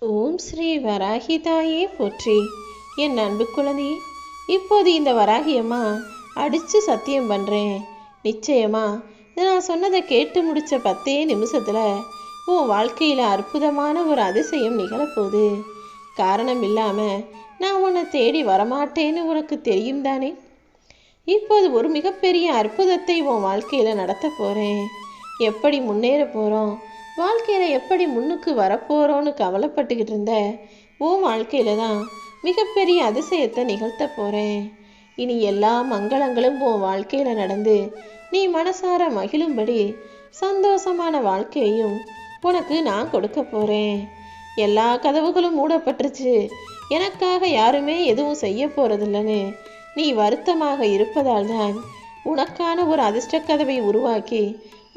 ஓம் ஸ்ரீ வராகி தாயே போற்றி. என் அன்பு குழந்தை, இப்போது இந்த வராகி அம்மா அடித்து சத்தியம் பண்ணுறேன். நிச்சயமா நான் சொன்னதை கேட்டு முடித்த 10 நிமிஷத்தில் உன் வாழ்க்கையில் அற்புதமான ஒரு அதிசயம் நிகழப்போகுது. காரணம் இல்லாமல் நான் உன்னை தேடி வரமாட்டேன்னு உனக்கு தெரியும் தானே. இப்போது ஒரு மிகப்பெரிய அற்புதத்தை உன் வாழ்க்கையில் நடத்த போகிறேன். எப்படி முன்னேற போகிறோம், வாழ்க்கையில் எப்படி முன்னுக்கு வரப்போகிறோன்னு கவலைப்பட்டுக்கிட்டு இருந்த உன் வாழ்க்கையில் தான் மிகப்பெரிய அதிசயத்தை நிகழ்த்த போகிறேன். இனி எல்லா மங்களங்களும் உன் வாழ்க்கையில் நடந்து நீ மனசார மகிழும்படி சந்தோஷமான வாழ்க்கையையும் உனக்கு நான் கொடுக்க போகிறேன். எல்லா கதவுகளும் மூடப்பட்டுருச்சு, எனக்காக யாருமே எதுவும் செய்ய போகிறதில்லன்னு நீ வருத்தமாக இருப்பதால் தான் உனக்கான ஒரு அதிர்ஷ்ட கதவை உருவாக்கி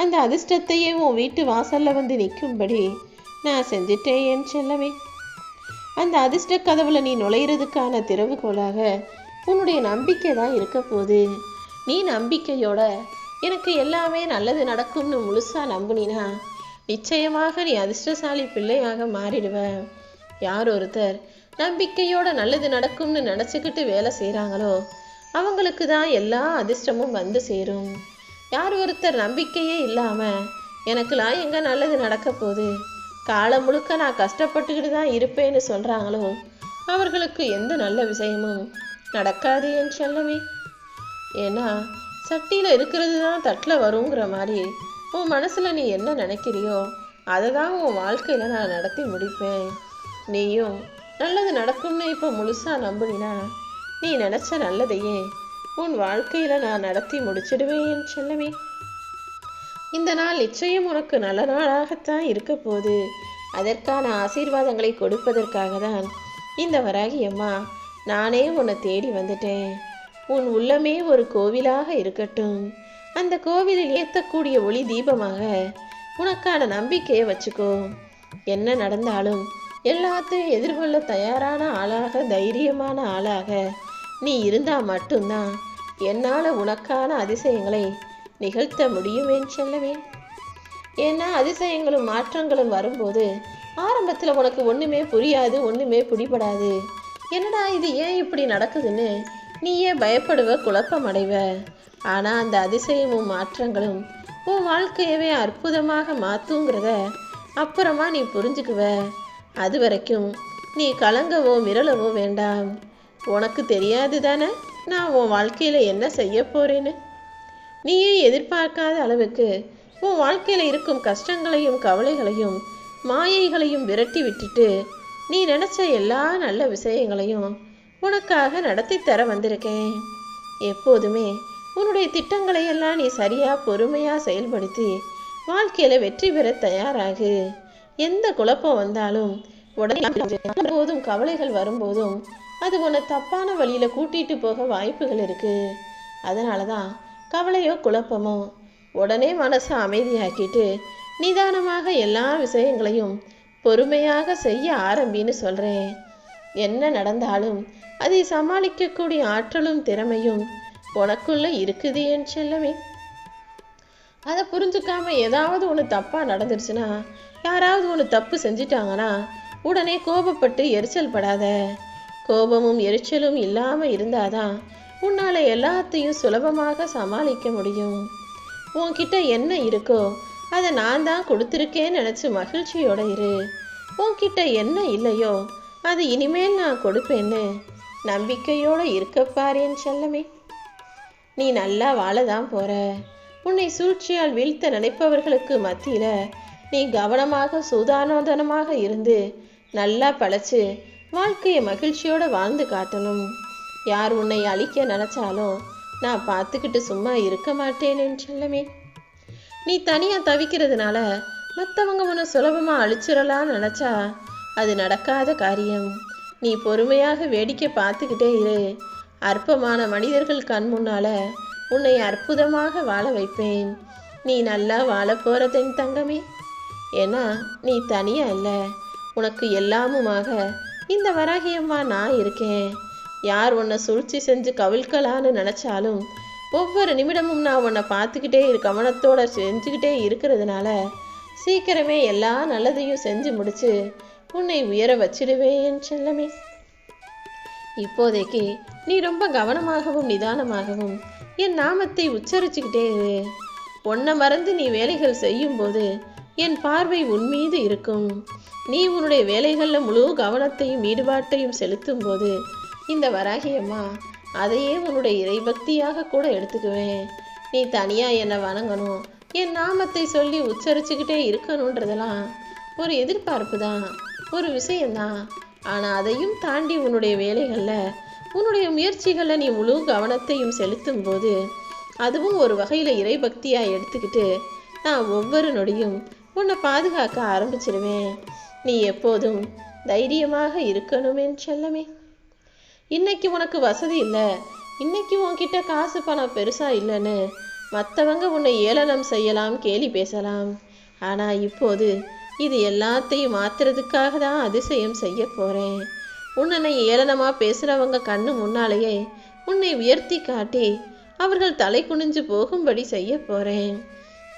அந்த அதிர்ஷ்டத்தையே உன் வீட்டு வாசல்ல வந்து நிற்கும்படி நான் செஞ்சிட்டேன் என் செல்லமே. அந்த அதிர்ஷ்ட கதவுல நீ நுழையிறதுக்கான திறவுகோலாக உன்னுடைய நம்பிக்கை தான் இருக்க போகுது. நீ நம்பிக்கையோட எனக்கு எல்லாமே நல்லது நடக்கும்னு முழுசா நம்புனினா நிச்சயமாக நீ அதிர்ஷ்டசாலி பிள்ளையாக மாறிடுவ. யார் ஒருத்தர் நம்பிக்கையோட நல்லது நடக்கும்னு நினச்சிக்கிட்டு வேலை செய்கிறாங்களோ அவங்களுக்கு தான் எல்லா அதிர்ஷ்டமும் வந்து சேரும். யார் ஒருத்தர் நம்பிக்கையே இல்லாமல் எனக்குலாம் எங்கே நல்லது நடக்க போகுது, காலம் முழுக்க நான் கஷ்டப்பட்டுக்கிட்டு தான் இருப்பேன்னு சொல்கிறாங்களோ அவர்களுக்கு எந்த நல்ல விஷயமும் நடக்காது என் செல்லமே. ஏன்னா சட்டியில் இருக்கிறது தான் தட்டில் வருங்கிற மாதிரி உன் மனசில் நீ என்ன நினைக்கிறியோ அதை தான் உன் வாழ்க்கையில் நான் நடத்தி முடிப்பேன். நீயும் நல்லது நடக்கும்னு இப்போ முழுசாக நம்புனினா நீ நினச்ச நல்லதையே உன் வாழ்க்கையில் நான் நடத்தி முடிச்சிடுவேன் என் செல்லமே. இந்த நாள் நிச்சயம் உனக்கு நல்ல நாளாகத்தான் இருக்க போகுது. அதற்கான ஆசீர்வாதங்களை கொடுப்பதற்காக தான் இந்த வராகி அம்மா நானே உன்னை தேடி வந்துட்டேன். உன் உள்ளமே ஒரு கோவிலாக இருக்கட்டும். அந்த கோவிலில் ஏற்றக்கூடிய ஒளி தீபமாக உனக்கான நம்பிக்கையை வச்சுக்கோ. என்ன நடந்தாலும் எல்லாத்தையும் எதிர்கொள்ள தயாரான ஆளாக, தைரியமான ஆளாக நீ இருந்தால் மட்டும்தான் என்னால் உனக்கான அதிசயங்களை நிகழ்த்த முடியும் என் செல்லவே. ஏன்னா அதிசயங்களும் மாற்றங்களும் வரும்போது ஆரம்பத்தில் உனக்கு ஒன்றுமே புரியாது, ஒன்றுமே பிடிபடாது. என்னடா இது ஏன் இப்படி நடக்குதுன்னு நீயே பயப்படுவ, குழப்பம் அடைவ. ஆனால் அந்த அதிசயமும் மாற்றங்களும் உன் வாழ்க்கையவே அற்புதமாக மாற்றுங்கிறத அப்புறமா நீ புரிஞ்சுக்குவ. அது வரைக்கும் நீ கலங்கவோ மிரளவோ வேண்டாம். உனக்கு தெரியாது தானே நான் உன் வாழ்க்கையில் என்ன செய்ய போகிறேன்னு. நீயே எதிர்பார்க்காத அளவுக்கு உன் வாழ்க்கையில் இருக்கும் கஷ்டங்களையும் கவலைகளையும் மாயைகளையும் விரட்டி விட்டுட்டு நீ நினச்ச எல்லா நல்ல விஷயங்களையும் உனக்காக நடத்தி தர வந்திருக்கேன். எப்போதுமே உன்னுடைய திட்டங்களை எல்லாம் நீ சரியாக பொறுமையாக செயல்படுத்தி வாழ்க்கையில் வெற்றி பெற தயாராகு. எந்த குழப்பம் வந்தாலும் உடனே போதும், கவலைகள் வரும்போதும் அது உன்னை தப்பான வழியில் கூட்டிகிட்டு போக வாய்ப்புகள் இருக்குது. அதனால தான் கவலையோ குழப்பமோ உடனே மனசை அமைதியாக்கிட்டு நிதானமாக எல்லா விஷயங்களையும் பொறுமையாக செய்ய ஆரம்பின்னு சொல்கிறேன். என்ன நடந்தாலும் அதை சமாளிக்கக்கூடிய ஆற்றலும் திறமையும் உனக்குள்ள இருக்குது என் செல்லமே. அதை புரிஞ்சுக்காம ஏதாவது ஒன்று தப்பாக நடந்துருச்சுன்னா, யாராவது ஒன்று தப்பு செஞ்சிட்டாங்கன்னா உடனே கோபப்பட்டு எரிச்சல் படாத. கோபமும் எரிச்சலும் இல்லாமல் இருந்தாதான் உன்னால் எல்லாத்தையும் சுலபமாக சமாளிக்க முடியும். உன்கிட்ட என்ன இருக்கோ அதை நான் தான் கொடுத்துருக்கேன்னு நினச்சி மகிழ்ச்சியோட இரு. உன்கிட்ட என்ன இல்லையோ அது இனிமேல் நான் கொடுப்பேன்னு நம்பிக்கையோடு இருக்கப்பார் என் செல்லமே. நீ நல்லா வாழ தான் போகிற. உன்னை சூழ்ச்சியால் வீழ்த்த நினைப்பவர்களுக்கு மத்தியில் நீ கவனமாக சூதானோதனமாக இருந்து நல்லா பழச்சு வாழ்க்கையை மகிழ்ச்சியோடு வாழ்ந்து காட்டணும். யார் உன்னை அழிக்க நினச்சாலும் நான் பார்த்துக்கிட்டு சும்மா இருக்க மாட்டேன் என் செல்லமே. நீ தனியாக தவிக்கிறதுனால மற்றவங்க உன்னை சுலபமாக அழிச்சிடலான்னு நினச்சா அது நடக்காத காரியம். நீ பொறுமையாக வேடிக்கை பார்த்துக்கிட்டே இரு. அற்பமான மனிதர்கள் கண் முன்னால் உன்னை அற்புதமாக வாழ வைப்பேன். நீ நல்லா வாழ போகிறதென் தங்கமே. ஏன்னா நீ தனியாக இல்லை, உனக்கு எல்லாமுமாக இந்த வராகியம்மா நான் இருக்கேன். யார் உன்னை சூழ்ச்சி செஞ்சு கவிழ்க்கலான்னு நினச்சாலும் ஒவ்வொரு நிமிடமும் நான் உன்னை பார்த்துக்கிட்டே கவனத்தோடு செஞ்சுக்கிட்டே இருக்கிறதுனால சீக்கிரமே எல்லா நல்லதையும் செஞ்சு முடிச்சு உன்னை உயர வச்சிடுவேன் என் செல்லமே. இப்போதைக்கு நீ ரொம்ப கவனமாகவும் நிதானமாகவும் என் நாமத்தை உச்சரிச்சுக்கிட்டே இரு. உன்னை மறந்து நீ வேலைகள் செய்யும்போது என் பார்வை உன் மீது இருக்கும். நீ உன்னுடைய வேலைகளில் முழு கவனத்தையும் ஈடுபாட்டையும் செலுத்தும் போது இந்த வராகியம்மா அதையே உன்னுடைய இறைபக்தியாக கூட எடுத்துக்குவேன். நீ தனியாக என்னை வணங்கணும், என் நாமத்தை சொல்லி உச்சரிச்சுக்கிட்டே இருக்கணுன்றதெல்லாம் ஒரு எதிர்பார்ப்பு தான், ஒரு விஷயம்தான். ஆனால் அதையும் தாண்டி உன்னுடைய வேலைகளில் உன்னுடைய முயற்சிகளில் நீ முழு கவனத்தையும் செலுத்தும் போது அதுவும் ஒரு வகையில் இறைபக்தியாக எடுத்துக்கிட்டு நான் ஒவ்வொரு நொடியும் உன்னை பாதுகாக்க ஆரம்பிச்சிடுவேன். நீ எப்போதும் தைரியமாக இருக்கணும் என் செல்லமே. இன்னைக்கு உனக்கு வசதி இல்லை, இன்னைக்கு உன்கிட்ட காசு பணம் பெருசாக இல்லைன்னு மற்றவங்க உன்னை ஏளனம் செய்யலாம், கேலி பேசலாம். ஆனால் இப்போது இது எல்லாத்தையும் மாற்றுறதுக்காக தான் அதிசயம் செய்ய போகிறேன். உன்னை ஏளனமாக பேசுகிறவங்க கண்ணு முன்னாலேயே உன்னை உயர்த்தி காட்டி அவர்கள் தலை குனிஞ்சு போகும்படி செய்ய போகிறேன்.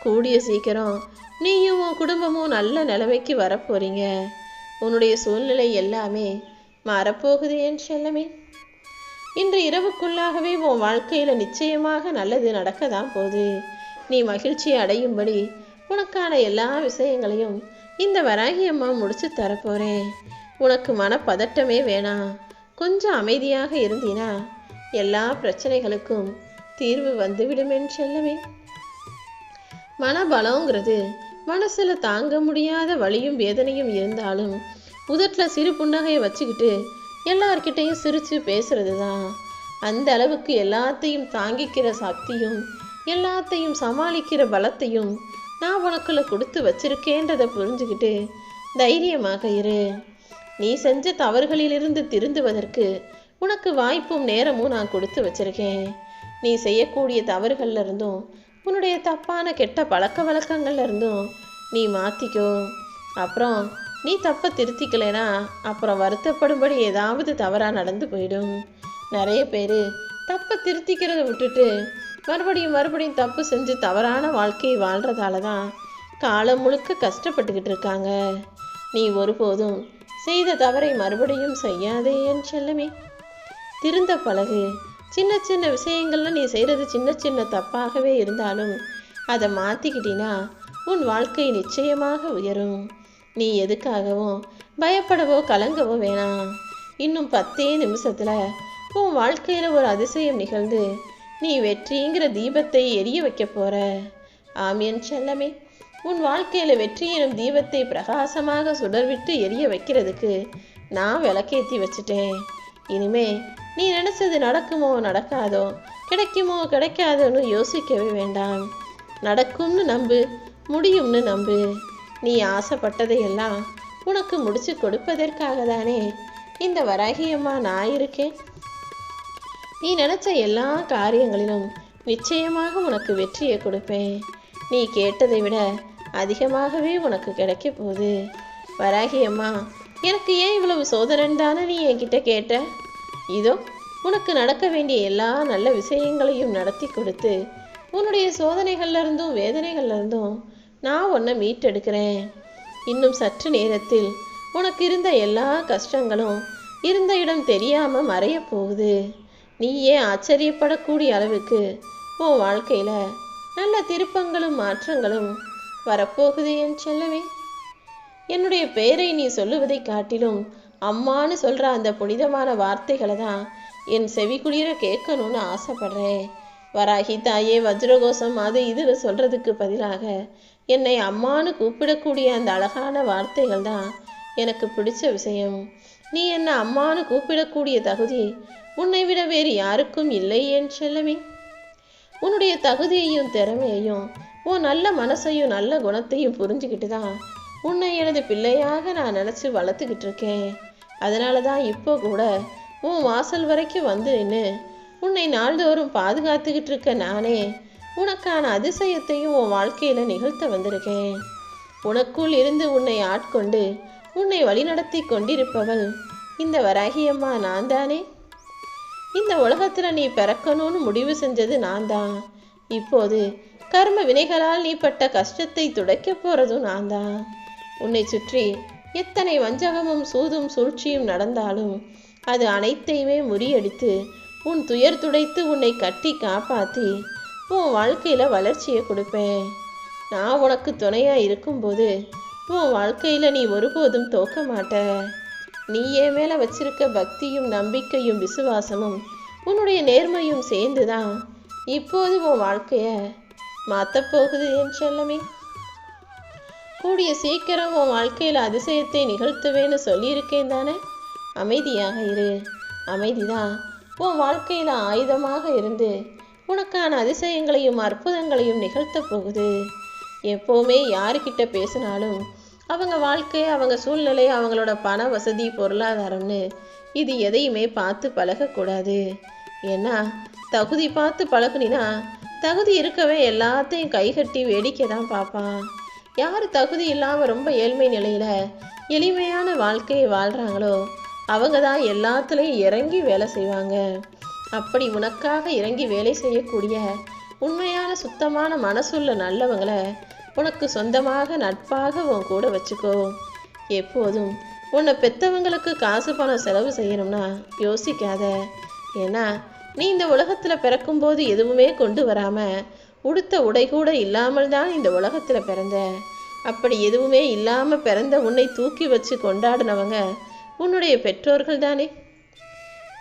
கூடிய சீக்கிரம் நீயும் உன் குடும்பமும் நல்ல நிலைமைக்கு வரப்போறீங்க. உன்னுடைய சூழ்நிலை எல்லாமே மாறப்போகுது என் செல்லமே. இன்று இரவுக்குள்ளாகவே உன் வாழ்க்கையில் நிச்சயமாக நல்லது நடக்க தான் போகுது. நீ மகிழ்ச்சி அடையும்படி உனக்கான எல்லா விஷயங்களையும் இந்த வராகியம்மா முடிச்சு தரப்போகிறேன். உனக்கு மனப்பதட்டமே வேணாம். கொஞ்சம் அமைதியாக இருந்தீனா எல்லா பிரச்சனைகளுக்கும் தீர்வு வந்துவிடும் என் செல்லமே. மனபலங்கிறது மனசில் தாங்க முடியாத வலியும் வேதனையும் இருந்தாலும் உதட்டில் சிறு புன்னகையை வச்சுக்கிட்டு எல்லார்கிட்டையும் சிரித்து பேசுறது தான். அந்த அளவுக்கு எல்லாத்தையும் தாங்கிக்கிற சக்தியும் எல்லாத்தையும் சமாளிக்கிற பலத்தையும் நான் உனக்குள்ள கொடுத்து வச்சிருக்கேன்றதை புரிஞ்சுக்கிட்டு தைரியமாக இரு. நீ செஞ்ச தவறுகளிலிருந்து திருந்துவதற்கு உனக்கு வாய்ப்பும் நேரமும் நான் கொடுத்து வச்சிருக்கேன். நீ செய்யக்கூடிய தவறுகள்ல இருந்தும் உன்னுடைய தப்பான கெட்ட பழக்க வழக்கங்கள்ல இருந்தும் நீ மாற்றிக்கோ. அப்புறம் நீ தப்பை திருத்திக்கலைனா அப்புறம் வருத்தப்படும்படி ஏதாவது தவறாக நடந்து போயிடும். நிறைய பேர் தப்பை திருத்திக்கிறத விட்டுட்டு மறுபடியும் தப்பு செஞ்சு தவறான வாழ்க்கையை வாழ்கிறதால தான் காலம் முழுக்க கஷ்டப்பட்டுக்கிட்டு இருக்காங்க. நீ ஒருபோதும் செய்த தவறை மறுபடியும் செய்யாதே என் செல்லமே. திருந்த பழகு. சின்ன சின்ன விஷயங்கள்ல நீ செய்கிறது சின்ன சின்ன தப்பாகவே இருந்தாலும் அதை மாற்றிக்கிட்டினா உன் வாழ்க்கை நிச்சயமாக உயரும். நீ எதுக்காகவும் பயப்படவோ கலங்கவோ வேணாம். இன்னும் 10 நிமிஷத்தில் உன் வாழ்க்கையில் ஒரு அதிசயம் நிகழ்ந்து நீ வெற்றிங்கிற தீபத்தை எரிய வைக்க போற. ஆமியன் செல்லமே. உன் வாழ்க்கையில் வெற்றி எனும் தீபத்தை பிரகாசமாக சுடர்விட்டு எரிய வைக்கிறதுக்கு நான் விளக்கேற்றி வச்சுட்டேன். இனிமே நீ நினைச்சது நடக்குமோ நடக்காதோ, கிடைக்குமோ கிடைக்காதோன்னு யோசிக்கவே வேண்டாம். நடக்கும்னு நம்பு, முடியும்னு நம்பு. நீ ஆசைப்பட்டதையெல்லாம் உனக்கு முடிச்சு கொடுப்பதற்காக தானே இந்த வராகியம்மா நான் இருக்கேன். நீ நினைச்ச எல்லா காரியங்களிலும் நிச்சயமாக உனக்கு வெற்றியை கொடுப்பேன். நீ கேட்டதை விட அதிகமாகவே உனக்கு கிடைக்க போகுது. வராகியம்மா, எனக்கு ஏன் இவ்வளவு சோதனைன்னு தானே நீ என்கிட்ட கேட்ட? இதோ உனக்கு நடக்க வேண்டிய எல்லா நல்ல விஷயங்களையும் நடத்தி கொடுத்து உன்னுடைய சோதனைகள்ல இருந்தும் வேதனைகள்ல இருந்தும் நான் உன்னை மீட்டெடுக்கிறேன். இன்னும் சற்று நேரத்தில் உனக்கு இருந்த எல்லா கஷ்டங்களும் இருந்த இடம் தெரியாம மறைய போகுது. நீயே ஆச்சரியப்படக்கூடிய அளவுக்கு உன் வாழ்க்கையில நல்ல திருப்பங்களும் மாற்றங்களும் வரப்போகுது என் செல்லவே. என்னுடைய பெயரை நீ சொல்லுவதை காட்டிலும் அம்மான்னு சொல்ற அந்த புனிதமான வார்த்தைகளை தான் என் செவி குளிர கேட்கணும்னு ஆசைப்படுறேன். வராகி தாயே, வஜ்ரகோஷம் அது இதுன்னு சொல்றதுக்கு பதிலாக என்னை அம்மானு கூப்பிடக்கூடிய அந்த அழகான வார்த்தைகள் தான் எனக்கு பிடிச்ச விஷயம். நீ என்னை அம்மானு கூப்பிடக்கூடிய தகுதி உன்னை விட வேறு யாருக்கும் இல்லை என் செல்லமே. உன்னுடைய தகுதியையும் திறமையையும் உன் நல்ல மனசையும் நல்ல குணத்தையும் புரிஞ்சுக்கிட்டு தான் உன்னை எனது பிள்ளையாக நான் நினச்சி வளர்த்துக்கிட்டு இருக்கேன். அதனால தான் இப்போ கூட உன் வாசல் வரைக்கும் வந்து நின்று உன்னை நாள்தோறும் பாதுகாத்துக்கிட்டு இருக்க நானே உனக்கான அதிசயத்தையும் உன் வாழ்க்கையில் நிகழ்த்த வந்திருக்கேன். உனக்குள் இருந்து உன்னை ஆட்கொண்டு உன்னை வழிநடத்தி கொண்டிருப்பவள் இந்த வராகியம்மா நான் தானே. இந்த உலகத்தில் நீ பிறக்கணும்னு முடிவு செஞ்சது நான் தான். இப்போது கர்ம வினைகளால் நீ பட்ட கஷ்டத்தை துடைக்க போகிறதும் நான் தான். உன்னை சுற்றி எத்தனை வஞ்சகமும் சூதும் சூழ்ச்சியும் நடந்தாலும் அது அனைத்தையுமே முறியடித்து உன் துயர் துடைத்து உன்னை கட்டி காப்பாற்றி உன் வாழ்க்கையில் வளர்ச்சியை கொடுப்பேன். நான் உனக்கு துணையாக இருக்கும்போது உன் வாழ்க்கையில் நீ ஒருபோதும் தோக்க மாட்ட. நீ என் மேலே வச்சிருக்க பக்தியும் நம்பிக்கையும் விசுவாசமும் உன்னுடைய நேர்மையும் சேர்ந்து தான் இப்போது உன் வாழ்க்கையை மாற்றப்போகுது என் செல்லமே. கூடிய சீக்கிரம் உன் வாழ்க்கையில் அதிசயத்தை நிகழ்த்துவேன்னு சொல்லியிருக்கேன் தானே. அமைதியாக இரு. அமைதிதான் உன் வாழ்க்கையில் ஆயுதமாக இருந்து உனக்கான அதிசயங்களையும் அற்புதங்களையும் நிகழ்த்த போகுது. எப்போவுமே யாருக்கிட்ட பேசினாலும் அவங்க வாழ்க்கை, அவங்க சூழ்நிலை, அவங்களோட பண வசதி, பொருளாதாரம்னு இது எதையுமே பார்த்து பழகக்கூடாது. ஏன்னா தகுதி பார்த்து பழகுனினா தகுதி இருக்கவே எல்லாத்தையும் கைகட்டி வேடிக்கை தான் பார்ப்பான். யார் தகுதி இல்லாமல் ரொம்ப ஏழ்மை நிலையில் எளிமையான வாழ்க்கையை வாழ்கிறாங்களோ அவங்க தான் எல்லாத்துலேயும் இறங்கி வேலை செய்வாங்க. அப்படி உனக்காக இறங்கி வேலை செய்யக்கூடிய உண்மையான சுத்தமான மனசுள்ள நல்லவங்களை உனக்கு சொந்தமாக நட்பாக உன் கூட வச்சுக்கோ. எப்போதும் உன்னை பெற்றவங்களுக்கு காசு பணம் செலவு செய்யணும்னா யோசிக்காத. ஏன்னா நீ இந்த உலகத்தில் பிறக்கும்போது எதுவுமே கொண்டு வராமல் உடுத்த உடை கூட இல்லாமல் தான் இந்த உலகத்தில் பிறந்த. அப்படி எதுவுமே இல்லாமல் பிறந்த உன்னை தூக்கி வச்சு கொண்டாடினவங்க உன்னுடைய பெற்றோர்கள் தானே.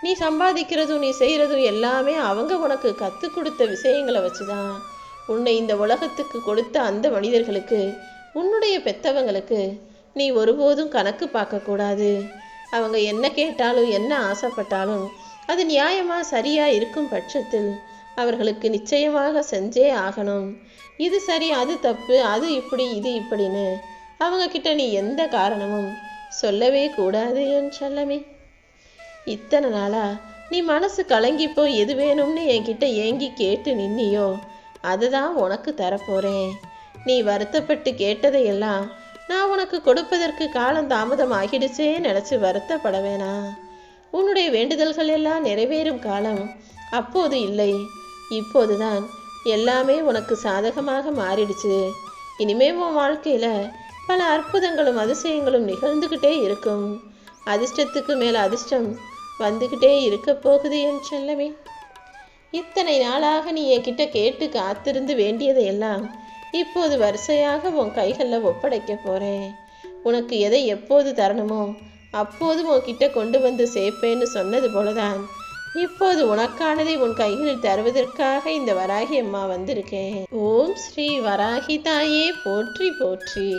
நீ சம்பாதிக்கிறதும் நீ செய்கிறதும் எல்லாமே அவங்க உனக்கு கற்றுக் கொடுத்த விஷயங்களை வச்சு தான். உன்னை இந்த உலகத்துக்கு கொடுத்த அந்த மனிதர்களுக்கு, உன்னுடைய பெற்றவங்களுக்கு நீ ஒருபோதும் கணக்கு பார்க்கக்கூடாது. அவங்க என்ன கேட்டாலும் என்ன ஆசைப்பட்டாலும் அது நியாயமாக சரியாக இருக்கும் பட்சத்தில் அவர்களுக்கு நிச்சயமாக செஞ்சே ஆகணும். இது சரி, அது தப்பு, அது இப்படி, இது இப்படின்னு அவங்க கிட்ட நீ எந்த காரணமும் சொல்லவே கூடாது என் செல்லமே. இத்தனை நாளா நீ மனசு கலங்கிப்போ எது வேணும்னு என்கிட்ட ஏங்கி கேட்டு நின்னியோ அதுதான் உனக்கு தரப்போறேன். நீ வருத்தப்பட்டு கேட்டதையெல்லாம் நான் உனக்கு கொடுப்பதற்கு காலம் தாமதம் ஆகிடுச்சே நினச்சி வருத்தப்பட வேணாம். உன்னுடைய வேண்டுதல்கள் எல்லாம் நிறைவேறும் காலம் அப்போது இல்லை, இப்போதுதான் எல்லாமே உனக்கு சாதகமாக மாறிடுச்சு. இனிமே உன் வாழ்க்கையில் பல அற்புதங்களும் அதிசயங்களும் நிகழ்ந்துக்கிட்டே இருக்கும். அதிர்ஷ்டத்துக்கு மேலே அதிர்ஷ்டம் வந்துக்கிட்டே இருக்க போகுது என் செல்லமே. இத்தனை நாளாக நீ என்கிட்ட கேட்டு காத்திருந்து வேண்டியதையெல்லாம் இப்போது வரிசையாக உன் கைகளில் ஒப்படைக்க போகிறேன். உனக்கு எதை எப்போது தரணுமோ அப்போது உன்கிட்ட கொண்டு வந்து சேர்ப்பேன்னு சொன்னது போலதான் இப்போது உனக்கானதை உன் கைகளில் தருவதற்காக இந்த வராகி அம்மா வந்திருக்கேன். ஓம் ஸ்ரீ வராகி தாயே போற்றி போற்றி.